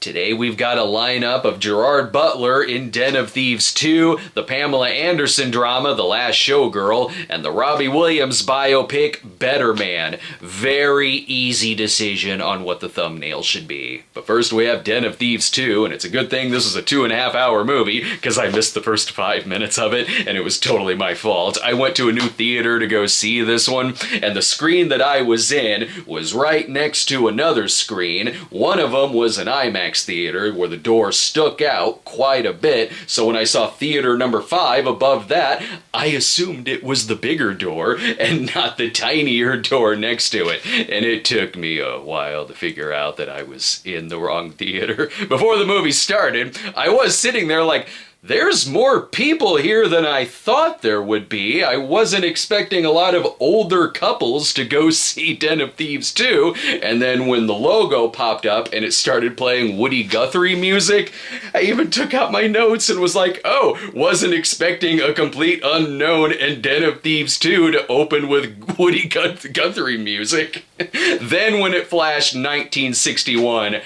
Today we've got a lineup of Gerard Butler in Den of Thieves 2, the Pamela Anderson drama The Last Showgirl, and the Robbie Williams biopic Better Man. Very easy decision on what the thumbnail should be. But first we have Den of Thieves 2, and it's a good thing this is a 2.5-hour movie, because I missed the first 5 minutes of it, and it was totally my fault. I went to a new theater to go see this one, and the screen that I was in was right next to another screen. One of them was an IMAX theater where the door stuck out quite a bit, so when I saw theater number 5 above that, I assumed it was the bigger door and not the tinier door next to it, and it took me a while to figure out that I was in the wrong theater. Before the movie started, I was sitting there like, there's more people here than I thought there would be. I wasn't expecting a lot of older couples to go see Den of Thieves 2. And then when the logo popped up and it started playing Woody Guthrie music, I even took out my notes and was like, oh, wasn't expecting a complete unknown and Den of Thieves 2 to open with Woody Guthrie music. Then when it flashed 1961,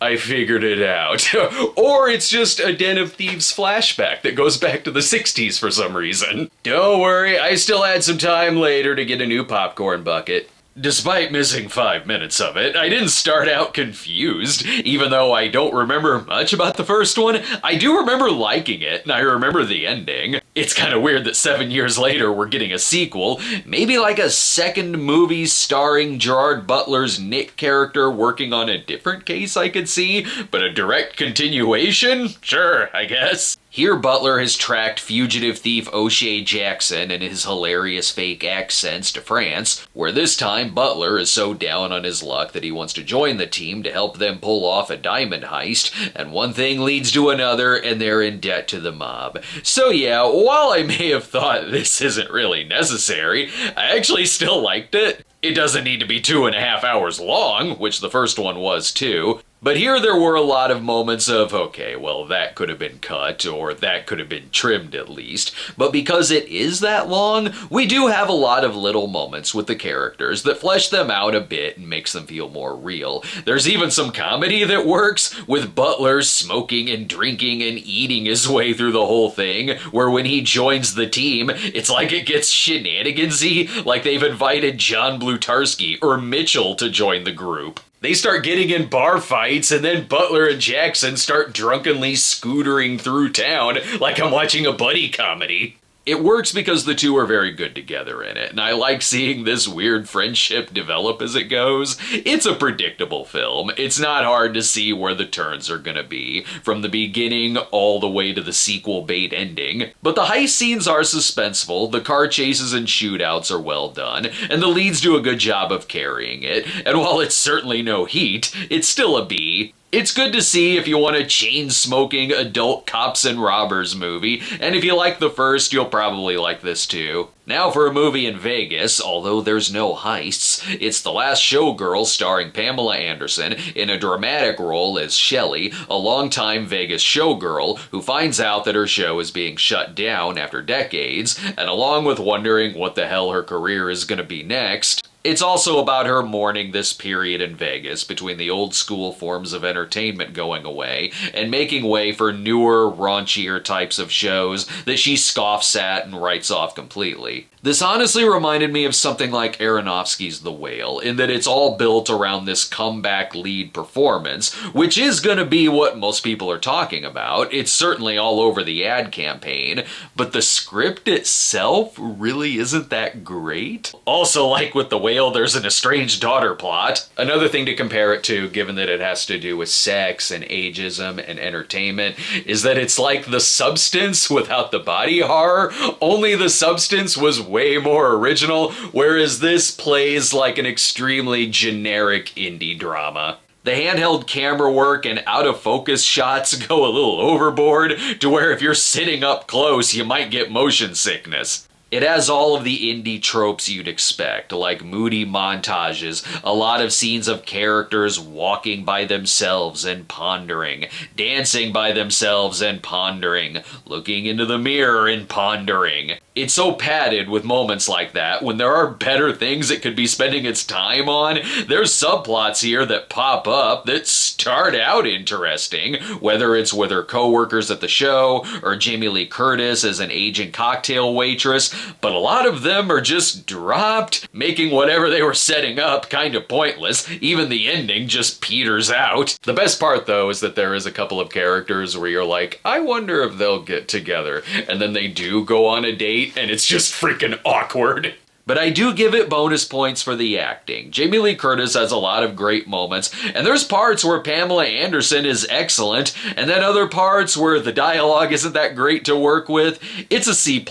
I figured it out. Or it's just a Den of Thieves flashback that goes back to the 60s for some reason. Don't worry, I still had some time later to get a new popcorn bucket. Despite missing 5 minutes of it, I didn't start out confused. Even though I don't remember much about the first one, I do remember liking it, and I remember the ending. It's kind of weird that 7 years later we're getting a sequel, maybe like a second movie starring Gerard Butler's Nick character working on a different case I could see, but a direct continuation? Sure, I guess. Here Butler has tracked fugitive thief O'Shea Jackson and his hilarious fake accents to France, where this time Butler is so down on his luck that he wants to join the team to help them pull off a diamond heist, and one thing leads to another and they're in debt to the mob. So yeah, while I may have thought this isn't really necessary, I actually still liked it. It doesn't need to be 2.5 hours long, which the first one was too. But here there were a lot of moments of, okay, well that could have been cut, or that could have been trimmed at least. But because it is that long, we do have a lot of little moments with the characters that flesh them out a bit and makes them feel more real. There's even some comedy that works, with Butler smoking and drinking and eating his way through the whole thing, where when he joins the team, it's like it gets shenanigansy, like they've invited John Blutarsky or Mitchell to join the group. They start getting in bar fights, and then Butler and Jackson start drunkenly scootering through town like I'm watching a buddy comedy. It works because the two are very good together in it, and I like seeing this weird friendship develop as it goes. It's a predictable film. It's not hard to see where the turns are gonna be, from the beginning all the way to the sequel bait ending. But the heist scenes are suspenseful, the car chases and shootouts are well done, and the leads do a good job of carrying it. And while it's certainly no Heat, it's still a B. It's good to see if you want a chain-smoking adult cops and robbers movie, and if you like the first, you'll probably like this too. Now for a movie in Vegas, although there's no heists, it's The Last Showgirl starring Pamela Anderson in a dramatic role as Shelley, a longtime Vegas showgirl who finds out that her show is being shut down after decades, and along with wondering what the hell her career is gonna be next, it's also about her mourning this period in Vegas between the old school forms of entertainment going away and making way for newer, raunchier types of shows that she scoffs at and writes off completely. This honestly reminded me of something like Aronofsky's The Whale, in that it's all built around this comeback lead performance, which is gonna be what most people are talking about. It's certainly all over the ad campaign, but the script itself really isn't that great. Also, like with The Whale, there's an estranged daughter plot. Another thing to compare it to, given that it has to do with sex and ageism and entertainment, is that it's like The Substance without the body horror, only the substance was way more original, whereas this plays like an extremely generic indie drama. The handheld camera work and out-of-focus shots go a little overboard, to where if you're sitting up close, you might get motion sickness. It has all of the indie tropes you'd expect, like moody montages, a lot of scenes of characters walking by themselves and pondering, dancing by themselves and pondering, looking into the mirror and pondering. It's so padded with moments like that when there are better things it could be spending its time on. There's subplots here that pop up that start out interesting, whether it's with her co-workers at the show or Jamie Lee Curtis as an aging cocktail waitress, but a lot of them are just dropped, making whatever they were setting up kind of pointless. Even the ending just peters out. The best part though is that there is a couple of characters where you're like, I wonder if they'll get together, and then they do go on a date and it's just freaking awkward. But I do give it bonus points for the acting. Jamie Lee Curtis has a lot of great moments, and there's parts where Pamela Anderson is excellent, and then other parts where the dialogue isn't that great to work with. It's a C+.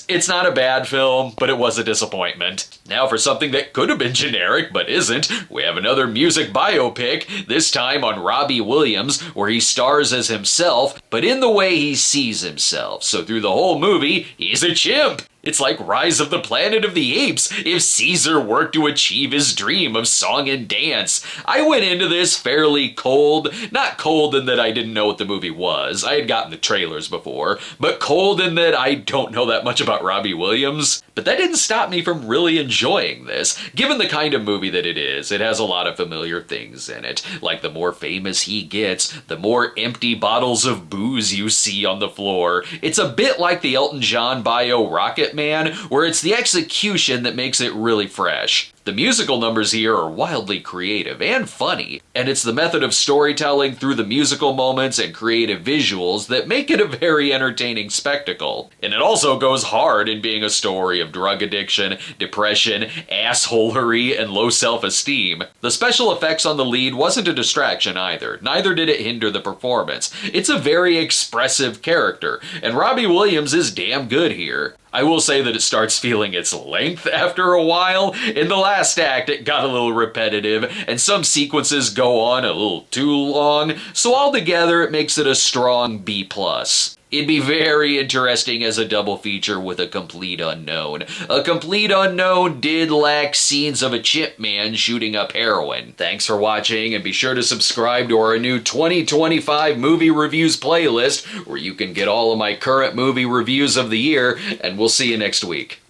It's not a bad film, but it was a disappointment. Now for something that could have been generic, but isn't, we have another music biopic, this time on Robbie Williams, where he stars as himself, but in the way he sees himself. So through the whole movie, he's a chimp. It's like Rise of the Planet of the Apes if Caesar worked to achieve his dream of song and dance. I went into this fairly cold, not cold in that I didn't know what the movie was, I had gotten the trailers before, but cold in that I don't know that much about Robbie Williams. But that didn't stop me from really enjoying this. Given the kind of movie that it is, it has a lot of familiar things in it. Like the more famous he gets, the more empty bottles of booze you see on the floor. It's a bit like the Elton John bio Rocket Man, where it's the execution that makes it really fresh. The musical numbers here are wildly creative and funny, and it's the method of storytelling through the musical moments and creative visuals that make it a very entertaining spectacle. And it also goes hard in being a story of drug addiction, depression, assholery, and low self-esteem. The special effects on the lead wasn't a distraction either, neither did it hinder the performance. It's a very expressive character, and Robbie Williams is damn good here. I will say that it starts feeling its length after a while. In the last act, it got a little repetitive, and some sequences go on a little too long, so altogether it makes it a strong B+. It'd be very interesting as a double feature with A Complete Unknown. A Complete Unknown did lack scenes of a chimp man shooting up heroin. Thanks for watching, and be sure to subscribe to our new 2025 movie reviews playlist, where you can get all of my current movie reviews of the year, and we'll see you next week.